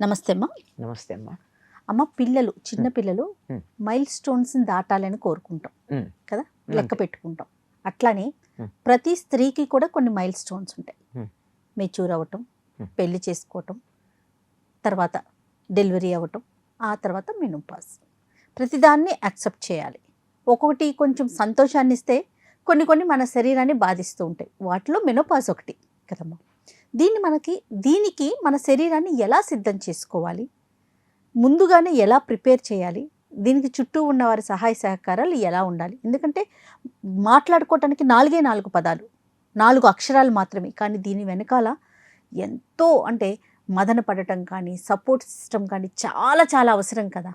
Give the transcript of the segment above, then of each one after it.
నమస్తే అమ్మ. నమస్తే అమ్మా. అమ్మ, పిల్లలు చిన్న పిల్లలు మ్. మైల్ స్టోన్స్ని దాటాలని కోరుకుంటాం మ్. కదా, మ్. లెక్క పెట్టుకుంటాం. అట్లానే మ్. ప్రతి స్త్రీకి కూడా కొన్ని మైల్ స్టోన్స్ ఉంటాయి. మ్. మెచ్యూర్ అవ్వటం, మ్. పెళ్లి చేసుకోవటం, తర్వాత డెలివరీ అవ్వటం, ఆ తర్వాత మెనోపాజ్. ప్రతిదాన్ని యాక్సెప్ట్ చేయాలి. ఒక్కొక్కటి కొంచెం సంతోషాన్ని ఇస్తే, కొన్ని కొన్ని మన శరీరాన్ని బాధిస్తూ ఉంటాయి. వాటిలో మెనోపాజ్ ఒకటి కదమ్మా. దీనికి మన శరీరాన్ని ఎలా సిద్ధం చేసుకోవాలి, ముందుగానే ఎలా ప్రిపేర్ చేయాలి, దీనికి చుట్టూ ఉన్న వారి సహాయ సహకారాలు ఎలా ఉండాలి? ఎందుకంటే మాట్లాడుకోవటానికి 4 పదాలు, 4 అక్షరాలు మాత్రమే, కానీ దీని వెనకాల ఎంతో అంటే మదన పడటం కానీ, సపోర్ట్ సిస్టమ్ కానీ చాలా చాలా అవసరం కదా.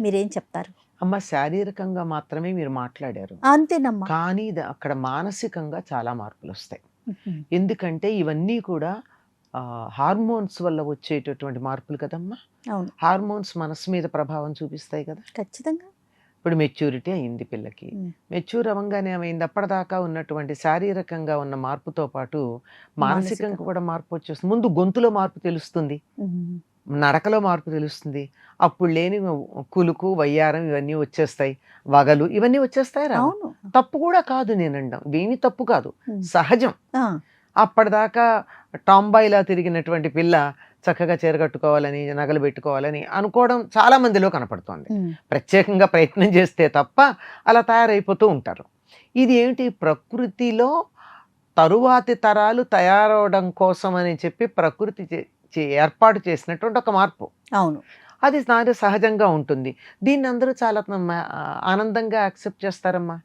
మీరేం చెప్తారు? అమ్మ, శారీరకంగా మాత్రమే మీరు మాట్లాడారు, అంతేనమ్మా. కానీ అక్కడ మానసికంగా చాలా మార్పులు వస్తాయి. ఎందుకంటే ఇవన్నీ కూడా హార్మోన్స్ వల్ల వచ్చేటటువంటి మార్పులు కదమ్మా. అవును, హార్మోన్స్ మనసు మీద ప్రభావం చూపిస్తాయి కదా. ఖచ్చితంగా. ఇప్పుడు మెచ్యూరిటీ అయింది పిల్లకి, మెచ్యూర్ అవ్వగానే ఏమైంది, అప్పటిదాకా ఉన్నటువంటి శారీరకంగా ఉన్న మార్పుతో పాటు మానసికంగా కూడా మార్పు వచ్చేస్తుంది. ముందు గొంతులో మార్పు తెలుస్తుంది, నడకలో మార్పు తెలుస్తుంది. అప్పుడు లేని కులుకు వయ్యారం ఇవన్నీ వచ్చేస్తాయి, వగలు ఇవన్నీ వచ్చేస్తాయి. రా, తప్పు కూడా కాదు నేను అనడం, ఇవేమీ తప్పు కాదు, సహజం. అప్పటిదాకా టాంబాయిలా తిరిగినటువంటి పిల్ల చక్కగా చీరగట్టుకోవాలని, నగలు పెట్టుకోవాలని అనుకోవడం చాలా మందిలో కనపడుతోంది. ప్రత్యేకంగా ప్రయత్నం చేస్తే తప్ప అలా తయారైపోతూ ఉంటారు. ఇది ఏమిటి, ప్రకృతిలో తరువాతి తరాలు తయారవడం కోసం అని చెప్పి ప్రకృతి ఏర్పాటు చేసినటువంటి ఒక మార్పు. అవును, అది నాకు సహజంగా ఉంటుంది. దీన్ని అందరూ చాలా ఆనందంగా యాక్సెప్ట్ చేస్తారమ్మా.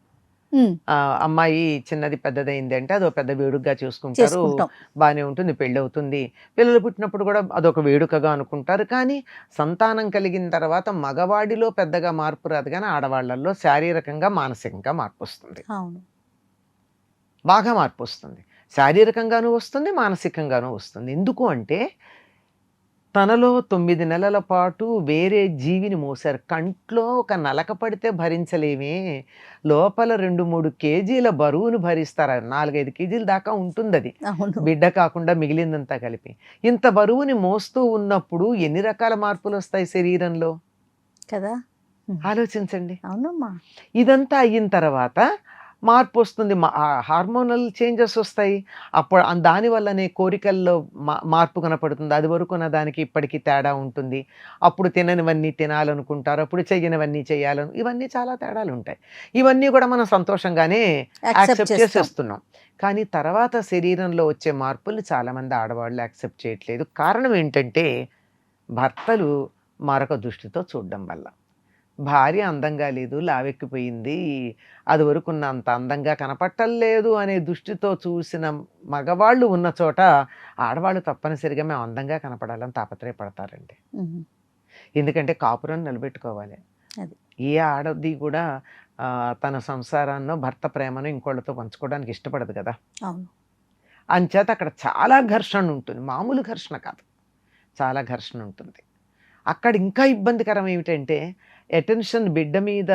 అమ్మాయి చిన్నది పెద్దదైంది అంటే అదొక పెద్ద వేడుకగా చూసుకుంటారు, బాగానే ఉంటుంది, పెళ్ళి అవుతుంది. పిల్లలు పుట్టినప్పుడు కూడా అదొక వేడుకగా అనుకుంటారు. కానీ సంతానం కలిగిన తర్వాత మగవాడిలో పెద్దగా మార్పు రాదు, కానీ ఆడవాళ్లలో శారీరకంగా మానసికంగా మార్పు వస్తుంది. బాగా మార్పు వస్తుంది, శారీరకంగానూ వస్తుంది, మానసికంగానూ వస్తుంది. ఎందుకు అంటే తనలో 9 నెలల పాటు వేరే జీవిని మోసారు. కంట్లో ఒక నలక పడితే భరించలేమే, లోపల 2-3 కేజీల బరువును భరిస్తారు. 4-5 కేజీల దాకా ఉంటుంది అది, బిడ్డ కాకుండా మిగిలిందంతా కలిపి. ఇంత బరువుని మోస్తూ ఉన్నప్పుడు ఎన్ని రకాల మార్పులు వస్తాయి శరీరంలో కదా, ఆలోచించండి. అవునమ్మా. ఇదంతా అయిన తర్వాత మార్పు వస్తుంది, హార్మోనల్ చేంజెస్ వస్తాయి. అప్పుడు దానివల్లనే కోరికల్లో మార్పు కనపడుతుంది. అది వరకున్న దానికి ఇప్పటికీ తేడా ఉంటుంది. అప్పుడు తిననివన్నీ తినాలనుకుంటారు, అప్పుడు చెయ్యనివన్నీ చేయాలను, ఇవన్నీ చాలా తేడాలు ఉంటాయి. ఇవన్నీ కూడా మనం సంతోషంగానే యాక్సెప్ట్ చేసేస్తున్నాం. కానీ తర్వాత శరీరంలో వచ్చే మార్పులు చాలామంది ఆడవాళ్ళు యాక్సెప్ట్ చేయట్లేదు. కారణం ఏంటంటే భర్తలు మరొక దృష్టితో చూడడం వల్ల. భార్య అందంగా లేదు, లావెక్కిపోయింది, అది వరకున్న అంత అందంగా కనపట్టలేదు అనే దృష్టితో చూసిన మగవాళ్ళు ఉన్న చోట ఆడవాళ్ళు తప్పనిసరిగా మేము అందంగా కనపడాలని తాపత్రయపడతారండి. ఎందుకంటే కాపురం నిలబెట్టుకోవాలి. ఏ ఆడది కూడా తన సంసారాన్నో భర్త ప్రేమను ఇంకోళ్ళతో పంచుకోవడానికి ఇష్టపడదు కదా. అంచేత అక్కడ చాలా ఘర్షణ ఉంటుంది, మామూలు ఘర్షణ కాదు, చాలా ఘర్షణ ఉంటుంది. అక్కడ ఇంకా ఇబ్బందికరం ఏమిటంటే అటెన్షన్ బిడ్డ మీద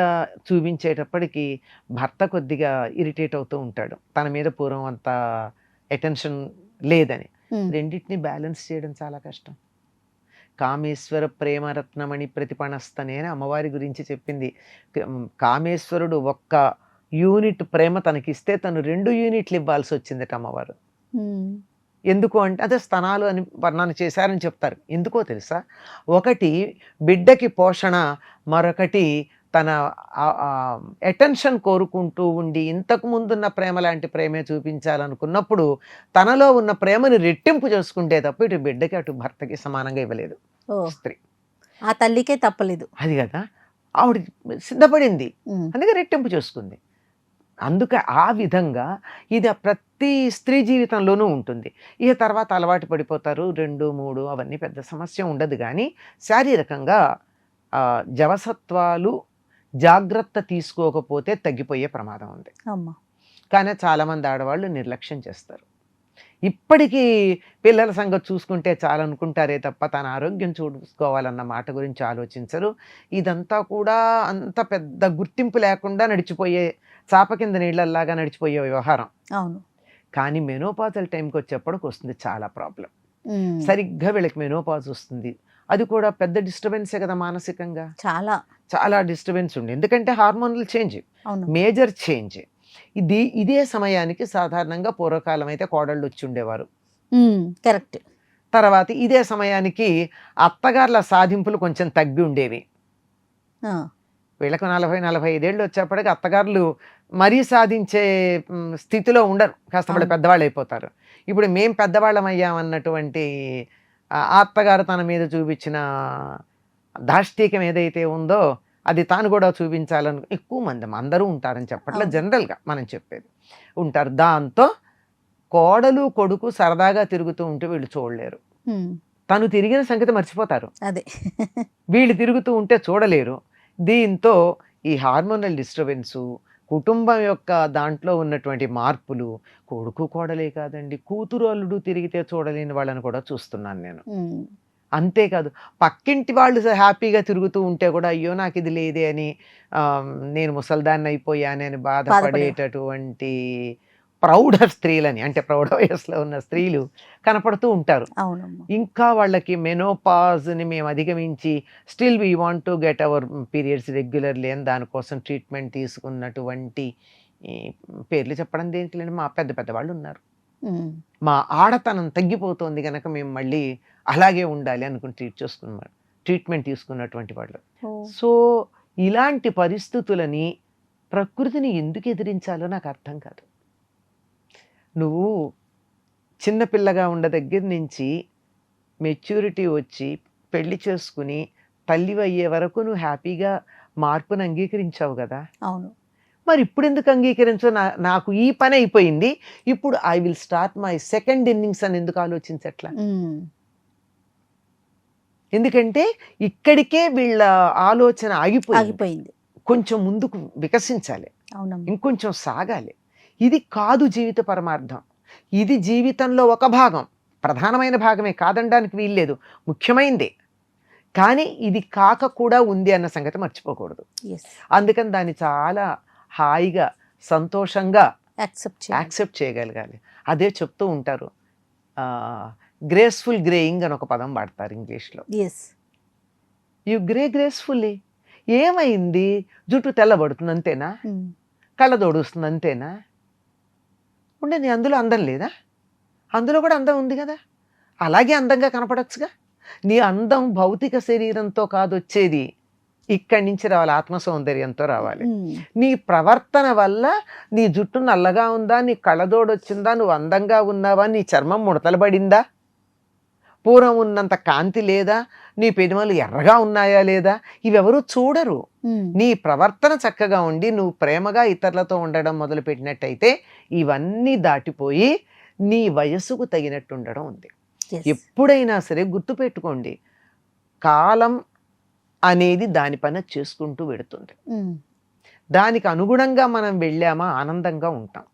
చూపించేటప్పటికి భర్త కొద్దిగా ఇరిటేట్ అవుతూ ఉంటాడు, తన మీద పూర్వం అంత అటెన్షన్ లేదని. రెండింటిని బ్యాలెన్స్ చేయడం చాలా కష్టం. కామేశ్వర ప్రేమరత్నమణి ప్రతిపణస్తనే అని అమ్మవారి గురించి చెప్పింది. కామేశ్వరుడు 1 యూనిట్ ప్రేమ తనకిస్తే తను 2 యూనిట్లు ఇవ్వాల్సి వచ్చిందట అమ్మవారు. ఎందుకు అంటే అదే స్తనాలు అని వర్ణన చేశారని చెప్తారు. ఎందుకో తెలుసా, ఒకటి బిడ్డకి పోషణ, మరొకటి తన అటెన్షన్ కోరుకుంటూ ఉండి ఇంతకు ముందున్న ప్రేమ లాంటి ప్రేమే చూపించాలనుకున్నప్పుడు తనలో ఉన్న ప్రేమని రెట్టింపు చేసుకుంటే తప్ప ఇటు బిడ్డకి అటు భర్తకి సమానంగా ఇవ్వలేదు స్త్రీ. ఆ తల్లికే తప్పలేదు అది కదా, ఆవిడ సిద్ధపడింది, అందుకే రెట్టింపు చేసుకుంది. అందుకే ఆ విధంగా ఇది ప్రతి స్త్రీ జీవితంలోనూ ఉంటుంది. ఇక తర్వాత అలవాటు పడిపోతారు, 2-3 అవన్నీ పెద్ద సమస్య ఉండదు. కానీ శారీరకంగా జవసత్వాలు జాగ్రత్త తీసుకోకపోతే తగ్గిపోయే ప్రమాదం ఉంది. కానీ చాలామంది ఆడవాళ్ళు నిర్లక్ష్యం చేస్తారు. ఇప్పటికీ పిల్లల సంగతి చూసుకుంటే చాలా అనుకుంటారే తప్ప తన ఆరోగ్యం చూసుకోవాలన్న మాట గురించి ఆలోచించరు. ఇదంతా కూడా అంత పెద్ద గుర్తింపు లేకుండా నడిచిపోయే, చాప కింద నీళ్ళల్లాగా నడిచిపోయే వ్యవహారం. అవును. కానీ మెనోపాజల్ టైంకి వచ్చేప్పటికి వస్తుంది చాలా ప్రాబ్లం. సరిగ్గా వీళ్ళకి మెనోపాజ్ వస్తుంది, అది కూడా పెద్ద డిస్టర్బెన్సే కదా మానసికంగా. చాలా. చాలా డిస్టర్బెన్స్ ఉంది. ఎందుకంటే హార్మోనల్ చేంజ్, అవును. Major change. ఇదే సమయానికి సాధారణంగా పూర్వకాలం అయితే కోడళ్ళు వచ్చి ఉండేవారు. కరెక్ట్. తర్వాత ఇదే సమయానికి అత్తగారుల సాధింపులు కొంచెం తగ్గి ఉండేవి. వీళ్ళకు 40-45 ఏళ్ళు వచ్చేప్పటికి అత్తగారులు మరీ సాధించే స్థితిలో ఉండరు, కాస్త పెద్దవాళ్ళు అయిపోతారు. ఇప్పుడు మేం పెద్దవాళ్ళం అయ్యామన్నటువంటి అత్తగారు తన మీద చూపించిన దాష్టీకం ఏదైతే ఉందో అది తాను కూడా చూపించాలని ఎక్కువ మంది, అందరూ ఉంటారని చెప్పట్లే, జనరల్గా మనం చెప్పేది ఉంటారు. దాంతో కోడలు కొడుకు సరదాగా తిరుగుతూ ఉంటే వీళ్ళు చూడలేరు, తను తిరిగిన సంగతి మర్చిపోతారు. అదే వీళ్ళు తిరుగుతూ ఉంటే చూడలేరు. దీంతో ఈ హార్మోనల్ డిస్టర్బెన్సు, కుటుంబం యొక్క దాంట్లో ఉన్నటువంటి మార్పులు, కొడుకు కోడలే కాదండి, కూతురు అల్లుడు తిరిగితే చూడలేని వాళ్ళని కూడా చూస్తున్నాను నేను. అంతేకాదు పక్కింటి వాళ్ళు హ్యాపీగా తిరుగుతూ ఉంటే కూడా అయ్యో నాకు ఇది లేదే అని, నేను ముసల్దాన్ని అయిపోయానని బాధపడేటటువంటి ప్రౌఢ స్త్రీలని, అంటే ప్రౌఢ వయసులో ఉన్న స్త్రీలు కనపడుతూ ఉంటారు. ఇంకా వాళ్ళకి మెనోపాజ్ని మేము అధిగమించి still we want to get our periods regularly అని దానికోసం ట్రీట్మెంట్ తీసుకున్నటువంటి పేర్లు చెప్పడం దేనికి లేని మా పెద్ద పెద్ద వాళ్ళు ఉన్నారు. మా ఆడతనం తగ్గిపోతుంది కనుక మేము మళ్ళీ అలాగే ఉండాలి అనుకుని ట్రీట్మెంట్ తీసుకున్నటువంటి వాళ్ళు. సో ఇలాంటి పరిస్థితులని, ప్రకృతిని ఎందుకు ఎదిరించాలో నాకు అర్థం కాదు. నువ్వు చిన్నపిల్లగా ఉన్న దగ్గర నుంచి మెచ్యూరిటీ వచ్చి పెళ్లి చేసుకుని తల్లి అయ్యే వరకు నువ్వు హ్యాపీగా మార్పును అంగీకరించావు కదా. అవును. మరి ఇప్పుడు ఎందుకు అంగీకరించు? నాకు ఈ పని అయిపోయింది, ఇప్పుడు I will start my second innings అని ఎందుకు ఆలోచించట్లా? ఎందుకంటే ఇక్కడికే వీళ్ళ ఆలోచన ఆగిపోయింది. కొంచెం ముందుకు వికసించాలి, ఇంకొంచెం సాగాలి. ఇది కాదు జీవిత పరమార్థం. ఇది జీవితంలో ఒక భాగం, ప్రధానమైన భాగమే, కాదనడానికి వీల్లేదు, ముఖ్యమైనదే. కానీ ఇది కాక కూడా ఉంది అన్న సంగతి మర్చిపోకూడదు. అందుకని దాన్ని చాలా హాయిగా సంతోషంగా యాక్సెప్ట్ చేయగలగాలి. అదే చెప్తూ ఉంటారు, గ్రేస్ఫుల్ గ్రేయింగ్ అని ఒక పదం వాడతారు ఇంగ్లీష్లో. You gracefully. ఏమైంది? జుట్టు తెల్లబడుతుంది అంతేనా? కళ్ళదోడుస్తుంది అంతేనా? ఉండని అందులో అందం లేదా? అందులో కూడా అందం ఉంది కదా, అలాగే అందంగా కనపడచ్చుగా. నీ అందం భౌతిక శరీరంతో కాదు వచ్చేది, ఇక్కడి నుంచి రావాలి, ఆత్మ సౌందర్యంతో రావాలి. నీ ప్రవర్తన వల్ల నీ జుట్టు నల్లగా ఉందా, నీ కళ్ళదోడొచ్చిందా, నువ్వు అందంగా ఉన్నావా, నీ చర్మం ముడతలు పడిందా, పూర్వం ఉన్నంత కాంతి లేదా, నీ పెదవులు ఎర్రగా ఉన్నాయా లేదా, ఇవెవరూ చూడరు. నీ ప్రవర్తన చక్కగా ఉండి నువ్వు ప్రేమగా ఇతరులతో ఉండడం మొదలుపెట్టినట్టయితే ఇవన్నీ దాటిపోయి నీ వయస్సుకు తగినట్టు ఉండడం ఉంది. ఎప్పుడైనా సరే గుర్తుపెట్టుకోండి, కాలం అనేది దాని పని చేసుకుంటూ వెడుతుంది. దానికి అనుగుణంగా మనం వెళ్ళామా ఆనందంగా ఉంటాం,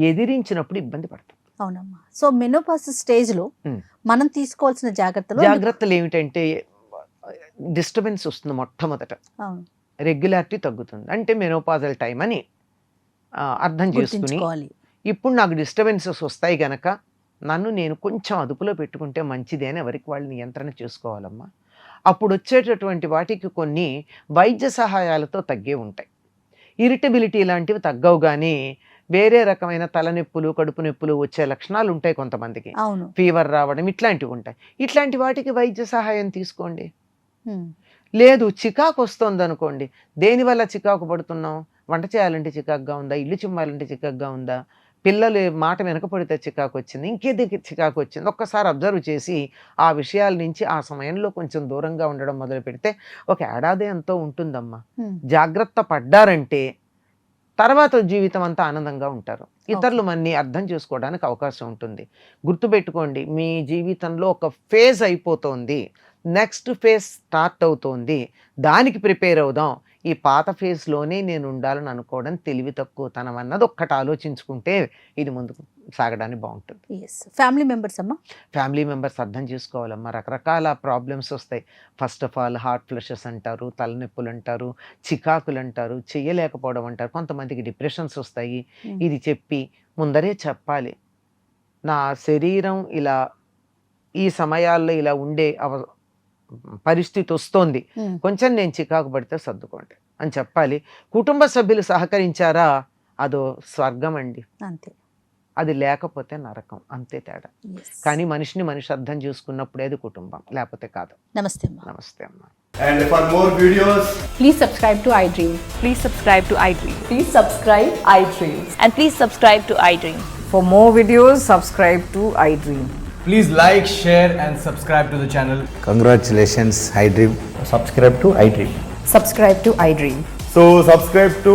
ఎదిరించినప్పుడు ఇబ్బంది పడతాం. అవునమ్మా. సో మెనోపాజ్ స్టేజ్లో మనం తీసుకోవాల్సిన జాగ్రత్తలు ఏమిటంటే, డిస్టర్బెన్స్ వస్తుంది మొట్టమొదట, రెగ్యులారిటీ తగ్గుతుంది. అంటే మెనోపాజల్ టైం అని అర్థం చేసుకుని, ఇప్పుడు నాకు డిస్టర్బెన్సెస్ వస్తాయి గనక నన్ను నేను కొంచెం అదుపులో పెట్టుకుంటే మంచిదే అని ఎవరికి వాళ్ళు నియంత్రణ చేసుకోవాలమ్మా. అప్పుడు వచ్చేటటువంటి వాటికి కొన్ని వైద్య సహాయాలతో తగ్గే ఉంటాయి. ఇరిటబిలిటీ లాంటివి తగ్గవు, కానీ వేరే రకమైన తలనొప్పులు, కడుపు నొప్పులు వచ్చే లక్షణాలు ఉంటాయి కొంతమందికి, ఫీవర్ రావడం ఇట్లాంటివి ఉంటాయి. ఇట్లాంటి వాటికి వైద్య సహాయం తీసుకోండి. లేదు చికాకు వస్తుంది అనుకోండి, దేనివల్ల చికాకు పడుతున్నాం? వంట చేయాలంటే చికాకుగా ఉందా, ఇల్లు చిమ్మాలంటే చికాకుగా ఉందా, పిల్లలు మాట వెనకపడితే చికాకు వచ్చింది, ఇంకేది చికాకు వచ్చింది, ఒక్కసారి అబ్జర్వ్ చేసి ఆ విషయాల నుంచి ఆ సమయంలో కొంచెం దూరంగా ఉండడం మొదలు పెడితే ఒక ఏడాది ఎంతో ఉంటుందమ్మా. జాగ్రత్త పడ్డారంటే తర్వాత జీవితం అంతా ఆనందంగా ఉంటారు, ఇతరులు మన్ని అర్థం చేసుకోవడానికి అవకాశం ఉంటుంది. గుర్తుపెట్టుకోండి, మీ జీవితంలో ఒక ఫేజ్ అయిపోతుంది, నెక్స్ట్ ఫేజ్ స్టార్ట్ అవుతోంది, దానికి ప్రిపేర్ అవుదాం. ఈ పాత ఫేజ్లోనే నేను ఉండాలని అనుకోవడం తెలివి తక్కువతనం అన్నది ఒక్కటి ఆలోచించుకుంటే ఇది ముందుకు సాగడానికి బాగుంటుంది. ఫ్యామిలీ మెంబర్స్ అర్థం చేసుకోవాలమ్మా. రకరకాల ప్రాబ్లమ్స్ వస్తాయి. First of all heart flushes అంటారు, తలనొప్పులు అంటారు, చికాకులు అంటారు, చెయ్యలేకపోవడం అంటారు, కొంతమందికి డిప్రెషన్స్ వస్తాయి. ఇది చెప్పి ముందరే చెప్పాలి, నా శరీరం ఇలా ఈ సమయాల్లో ఇలా ఉండే పరిస్థితి వస్తోంది, కొంచెం నేను చికాకు పడితే సర్దుకోండి అని చెప్పాలి. కుటుంబ సభ్యులు సహకరించారా, అదో స్వర్గం అండి. అంతే. అది లేకపోతే నరకం, అంతే తేడా. Yes. కానీ మనిషిని మనిషి అర్థం చేసుకున్నప్పుడే అది కుటుంబం, లేకపోతే కాదు. నమస్తే అమ్మా. నమస్తే అమ్మా. And for more videos, Please subscribe to iDream. Please subscribe to iDream. Please subscribe iDream. And please subscribe to iDream. For more videos, subscribe to iDream. please like, share and subscribe to the channel. Congratulations, iDream. subscribe to iDream. Subscribe to iDream. So subscribe to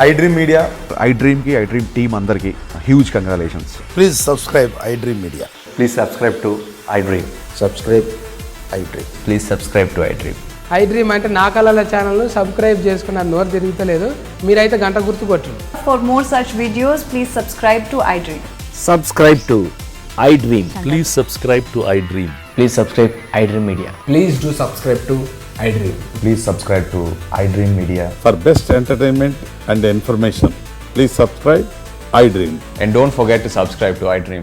iDream Media. iDream ki iDream team andarki huge congratulations. Please subscribe iDream Media. Please subscribe to iDream. Subscribe iDream. Please subscribe to iDream. iDream అంటే నా కళల ఛానల్ను subscribe చేసుకున్న నోరు తిరుగుతలేదు, మీరైతే గంట గుర్తు కొట్టండి. For more such videos, please subscribe to iDream. Subscribe to iDream. Please subscribe to iDream. Please subscribe iDream Media. Please do subscribe to iDream. Please subscribe to iDream Media. For best entertainment and information, please subscribe iDream. And don't forget to subscribe to iDream.